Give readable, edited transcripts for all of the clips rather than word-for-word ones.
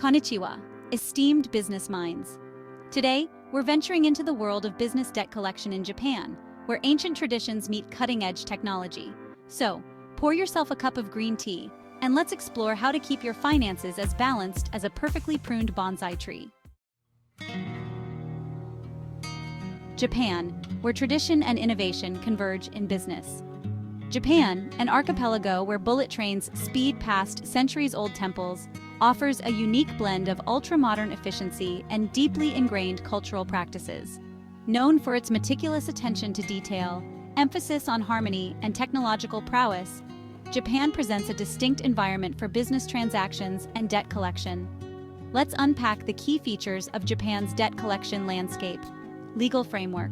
Konnichiwa, esteemed business minds. Today, we're venturing into the world of business debt collection in Japan, where ancient traditions meet cutting-edge technology. So, pour yourself a cup of green tea, and let's explore how to keep your finances as balanced as a perfectly pruned bonsai tree. Japan, where tradition and innovation converge in business. Japan, an archipelago where bullet trains speed past centuries-old temples, offers a unique blend of ultra-modern efficiency and deeply ingrained cultural practices. Known for its meticulous attention to detail, emphasis on harmony, and technological prowess, Japan presents a distinct environment for business transactions and debt collection. Let's unpack the key features of Japan's debt collection landscape. Legal framework.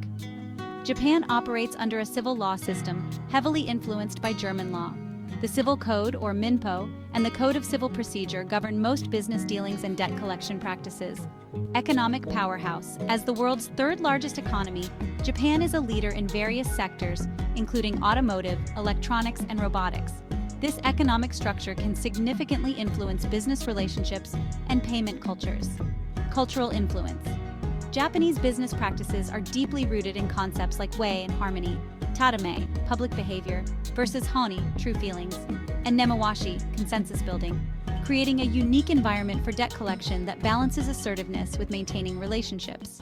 Japan operates under a civil law system heavily influenced by German law. The Civil Code, or Minpo, and the Code of Civil Procedure govern most business dealings and debt collection practices. Economic powerhouse. As the world's third-largest economy, Japan is a leader in various sectors, including automotive, electronics, and robotics. This economic structure can significantly influence business relationships and payment cultures. Cultural influence. Japanese business practices are deeply rooted in concepts like wei and harmony, tatame, public behavior, versus honi, true feelings, and nemawashi, consensus building, creating a unique environment for debt collection that balances assertiveness with maintaining relationships.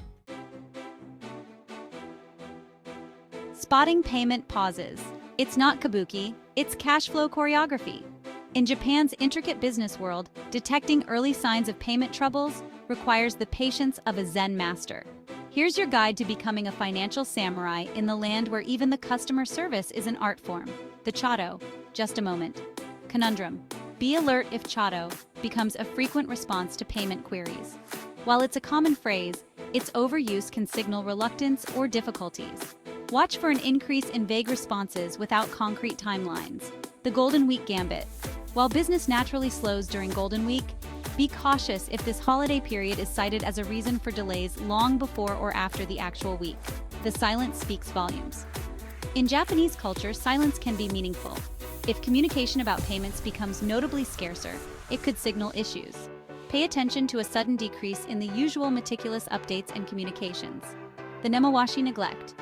Spotting payment pauses. It's not kabuki, it's cash flow choreography. In Japan's intricate business world, detecting early signs of payment troubles requires the patience of a Zen master. Here's your guide to becoming a financial samurai in the land where even the customer service is an art form. The Chado, just a moment. Conundrum. Be alert if Chado becomes a frequent response to payment queries. While it's a common phrase, its overuse can signal reluctance or difficulties. Watch for an increase in vague responses without concrete timelines. The Golden Week Gambit. While business naturally slows during Golden Week, be cautious if this holiday period is cited as a reason for delays long before or after the actual week. The silence speaks volumes. In Japanese culture, silence can be meaningful. If communication about payments becomes notably scarcer, it could signal issues. Pay attention to a sudden decrease in the usual meticulous updates and communications. The nemawashi neglect.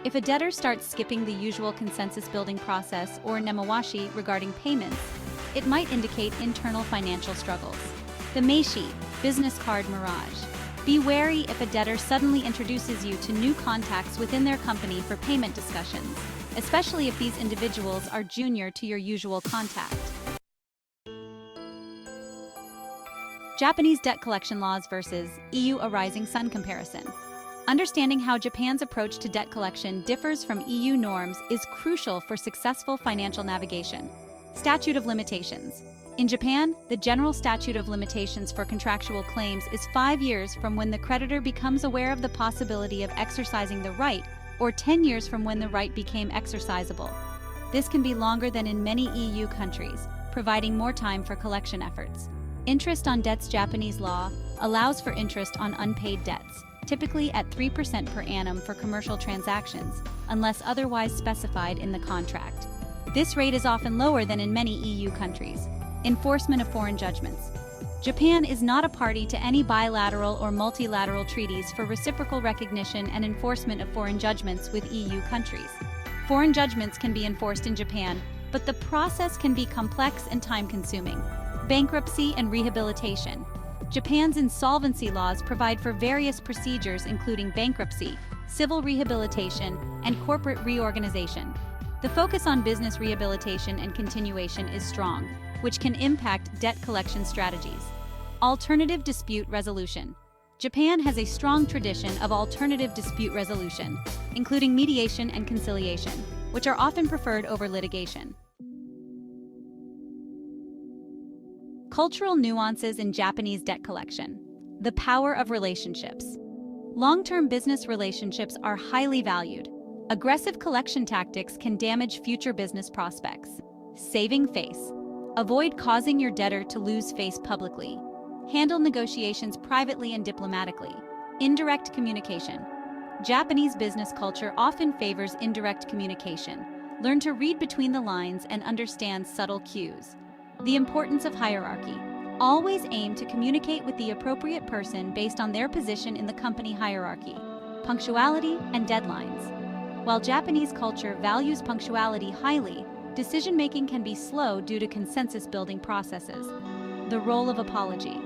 If a debtor starts skipping the usual consensus-building process or nemawashi regarding payments, it might indicate internal financial struggles. The Meishi, business card mirage. Be wary if a debtor suddenly introduces you to new contacts within their company for payment discussions, especially if these individuals are junior to your usual contact. Japanese debt collection laws versus EU a rising sun comparison. Understanding how Japan's approach to debt collection differs from EU norms is crucial for successful financial navigation. Statute of limitations. In Japan, the general statute of limitations for contractual claims is 5 years from when the creditor becomes aware of the possibility of exercising the right, or 10 years from when the right became exercisable. This can be longer than in many EU countries, providing more time for collection efforts. Interest on debts. Japanese law allows for interest on unpaid debts, typically at 3% per annum for commercial transactions, unless otherwise specified in the contract. This rate is often lower than in many EU countries. Enforcement of foreign judgments. Japan is not a party to any bilateral or multilateral treaties for reciprocal recognition and enforcement of foreign judgments with EU countries. Foreign judgments can be enforced in Japan, but the process can be complex and time-consuming. Bankruptcy and rehabilitation. Japan's insolvency laws provide for various procedures including bankruptcy, civil rehabilitation, and corporate reorganization. The focus on business rehabilitation and continuation is strong, which can impact debt collection strategies. Alternative dispute resolution. Japan has a strong tradition of alternative dispute resolution, including mediation and conciliation, which are often preferred over litigation. Cultural nuances in Japanese debt collection. The power of relationships. Long-term business relationships are highly valued. Aggressive collection tactics can damage future business prospects. Saving face. Avoid causing your debtor to lose face publicly. Handle negotiations privately and diplomatically. Indirect communication. Japanese business culture often favors indirect communication. Learn to read between the lines and understand subtle cues. The importance of hierarchy. Always aim to communicate with the appropriate person based on their position in the company hierarchy. Punctuality and deadlines. While Japanese culture values punctuality highly, decision-making can be slow due to consensus-building processes. The role of apology.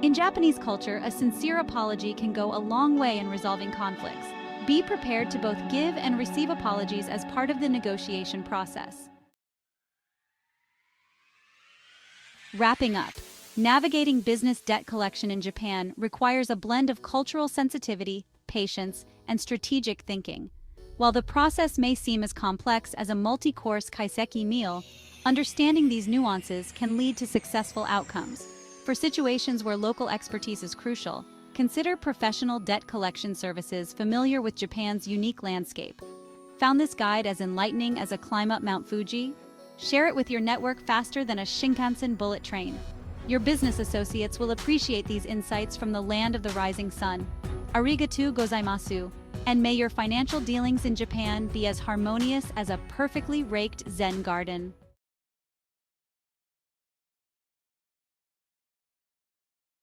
In Japanese culture, a sincere apology can go a long way in resolving conflicts. Be prepared to both give and receive apologies as part of the negotiation process. Wrapping up, navigating business debt collection in Japan requires a blend of cultural sensitivity, patience, and strategic thinking. While the process may seem as complex as a multi-course kaiseki meal, understanding these nuances can lead to successful outcomes. For situations where local expertise is crucial, consider professional debt collection services familiar with Japan's unique landscape. Found this guide as enlightening as a climb up Mount Fuji? Share it with your network faster than a Shinkansen bullet train. Your business associates will appreciate these insights from the land of the rising sun. Arigatou gozaimasu, and may your financial dealings in Japan be as harmonious as a perfectly raked Zen garden.